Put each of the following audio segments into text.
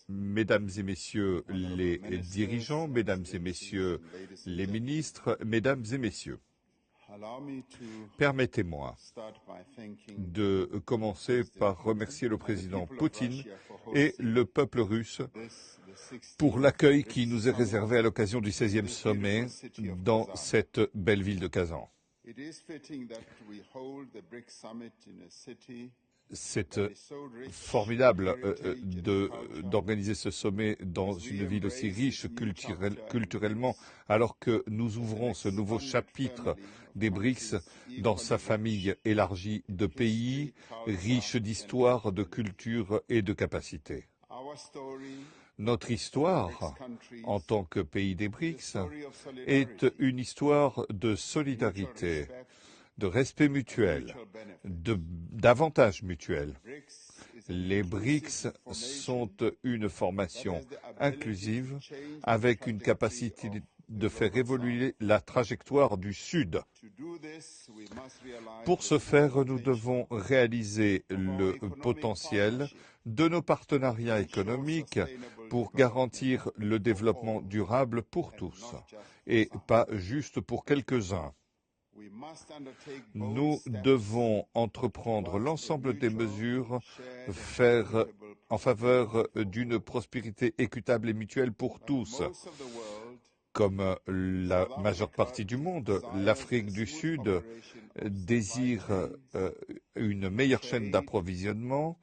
Mesdames et messieurs les dirigeants, mesdames et messieurs les ministres, mesdames et messieurs, permettez-moi de commencer par remercier le président Poutine et le peuple russe pour l'accueil qui nous est réservé à l'occasion du 16e sommet dans cette belle ville de Kazan. C'est formidable d'organiser ce sommet dans une ville aussi riche culturellement, alors que nous ouvrons ce nouveau chapitre des BRICS dans sa famille élargie de pays, riche d'histoire, de culture et de capacités. Notre histoire, en tant que pays des BRICS, est une histoire de solidarité, de respect mutuel, d'avantages mutuels. Les BRICS sont une formation inclusive avec une capacité de faire évoluer la trajectoire du Sud. Pour ce faire, nous devons réaliser le potentiel de nos partenariats économiques pour garantir le développement durable pour tous et pas juste pour quelques-uns. Nous devons entreprendre l'ensemble des mesures en faveur d'une prospérité équitable et mutuelle pour tous. Comme la majeure partie du monde, l'Afrique du Sud désire une meilleure chaîne d'approvisionnement,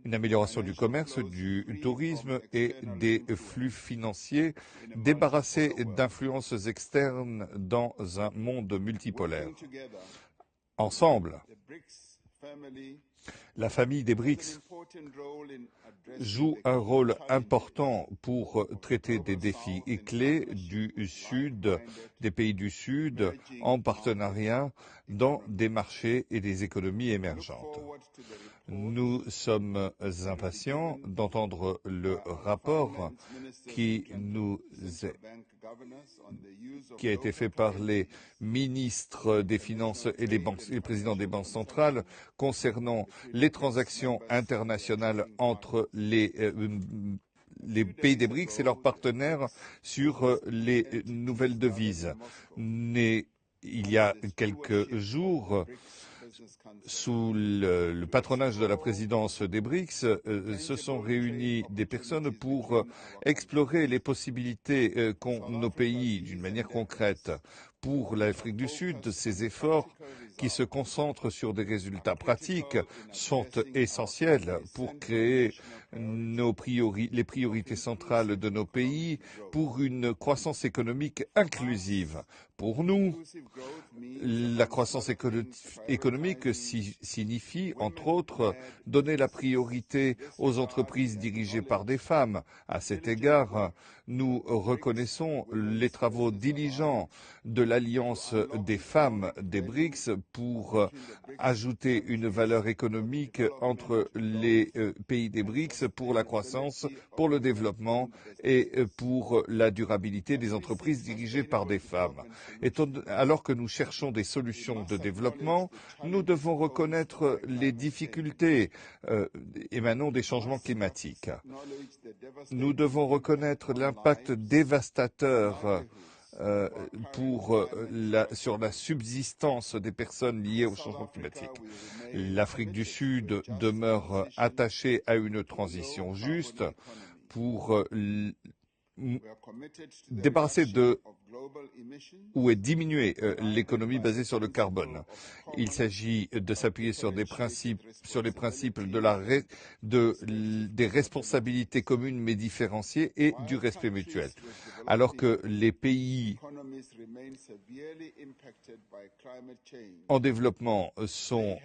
une amélioration du commerce, du tourisme et des flux financiers, débarrassés d'influences externes dans un monde multipolaire. Ensemble, la famille des BRICS joue un rôle important pour traiter des défis clés du Sud, des pays du Sud, en partenariat dans des marchés et des économies émergentes. Nous sommes impatients d'entendre le rapport qui a été fait par les ministres des Finances et les présidents des banques centrales concernant les transactions internationales entre les pays des BRICS et leurs partenaires sur les nouvelles devises. Il y a quelques jours, sous le patronage de la présidence des BRICS, se sont réunies des personnes pour explorer les possibilités qu'ont nos pays d'une manière concrète. Pour l'Afrique du Sud, ces efforts qui se concentrent sur des résultats pratiques sont essentiels pour créer les priorités centrales de nos pays pour une croissance économique inclusive. Pour nous, la croissance économique signifie, entre autres, donner la priorité aux entreprises dirigées par des femmes. À cet égard, nous reconnaissons les travaux diligents de l'Alliance des femmes des BRICS pour ajouter une valeur économique entre les pays des BRICS pour la croissance, pour le développement et pour la durabilité des entreprises dirigées par des femmes. Alors que nous cherchons des solutions de développement, nous devons reconnaître les difficultés émanant des changements climatiques. Nous devons reconnaître l'impact dévastateur sur la subsistance des personnes liées au changement climatique. L'Afrique du Sud demeure attachée à une transition juste pour débarrasser ou diminuer l'économie basée sur le carbone. Il s'agit de s'appuyer sur les principes des responsabilités communes mais différenciées et du respect mutuel. Alors que les pays en développement sont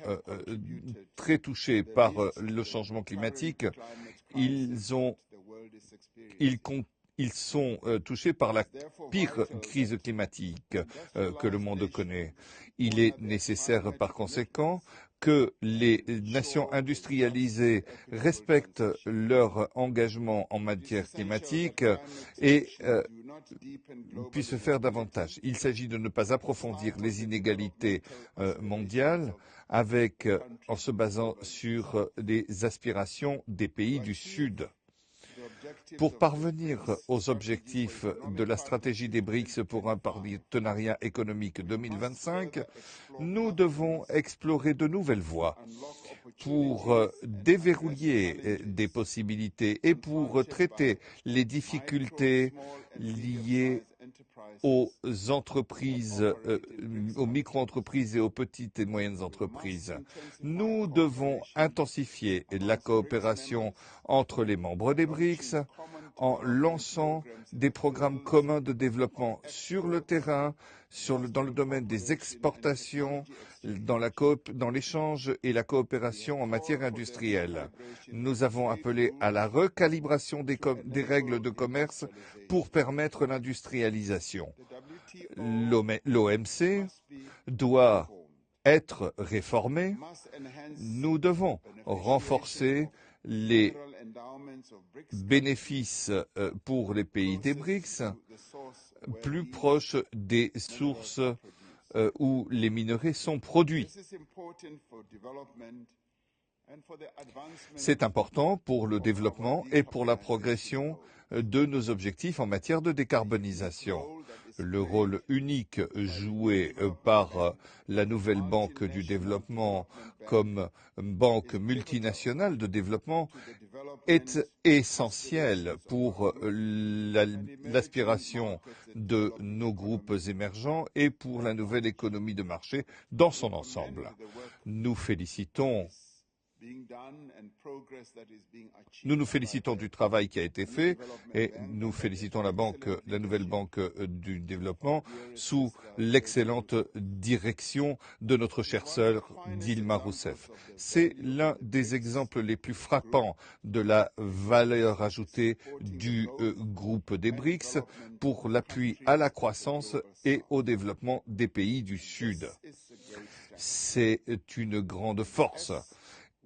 très touchés par le changement climatique, ils sont touchés par la pire crise climatique que le monde connaît. Il est nécessaire, par conséquent, que les nations industrialisées respectent leur engagement en matière climatique et puissent faire davantage. Il s'agit de ne pas approfondir les inégalités mondiales en se basant sur les aspirations des pays du Sud. Pour parvenir aux objectifs de la stratégie des BRICS pour un partenariat économique 2025, nous devons explorer de nouvelles voies pour déverrouiller des possibilités et pour traiter les difficultés liées aux entreprises, aux micro-entreprises et aux petites et moyennes entreprises. Nous devons intensifier la coopération entre les membres des BRICS en lançant des programmes communs de développement sur le terrain, dans le domaine des exportations, dans l'échange et la coopération en matière industrielle. Nous avons appelé à la recalibration des règles de commerce pour permettre l'industrialisation. L'OMC doit être réformé. Nous devons renforcer les bénéfices pour les pays des BRICS, plus proches des sources où les minerais sont produits. C'est important pour le développement et pour la progression de nos objectifs en matière de décarbonisation. Le rôle unique joué par la nouvelle banque du développement comme banque multinationale de développement est essentiel pour l'aspiration de nos groupes émergents et pour la nouvelle économie de marché dans son ensemble. Nous nous félicitons du travail qui a été fait et nous félicitons la nouvelle banque du développement sous l'excellente direction de notre chère sœur Dilma Rousseff. C'est l'un des exemples les plus frappants de la valeur ajoutée du groupe des BRICS pour l'appui à la croissance et au développement des pays du Sud. C'est une grande force.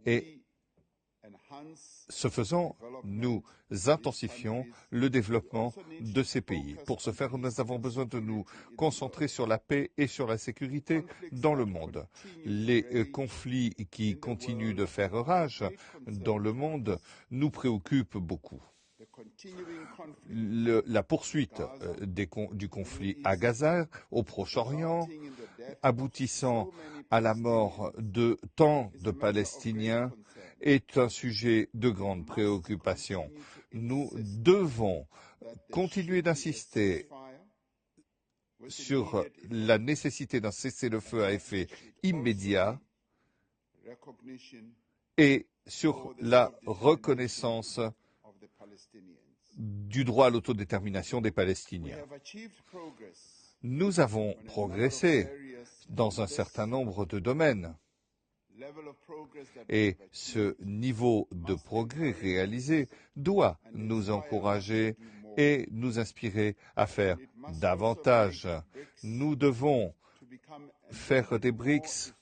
Et ce faisant, nous intensifions le développement de ces pays. Pour ce faire, nous avons besoin de nous concentrer sur la paix et sur la sécurité dans le monde. Les conflits qui continuent de faire rage dans le monde nous préoccupent beaucoup. La poursuite du conflit à Gaza, au Proche-Orient, aboutissant à la mort de tant de Palestiniens, est un sujet de grande préoccupation. Nous devons continuer d'insister sur la nécessité d'un cessez-le-feu à effet immédiat et sur la reconnaissance du droit à l'autodétermination des Palestiniens. Nous avons progressé dans un certain nombre de domaines et ce niveau de progrès réalisé doit nous encourager et nous inspirer à faire davantage. Nous devons faire des BRICS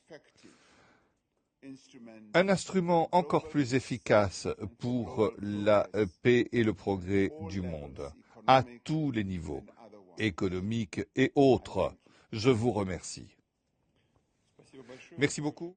un instrument encore plus efficace pour la paix et le progrès du monde, à tous les niveaux, économiques et autres. Je vous remercie. Merci beaucoup.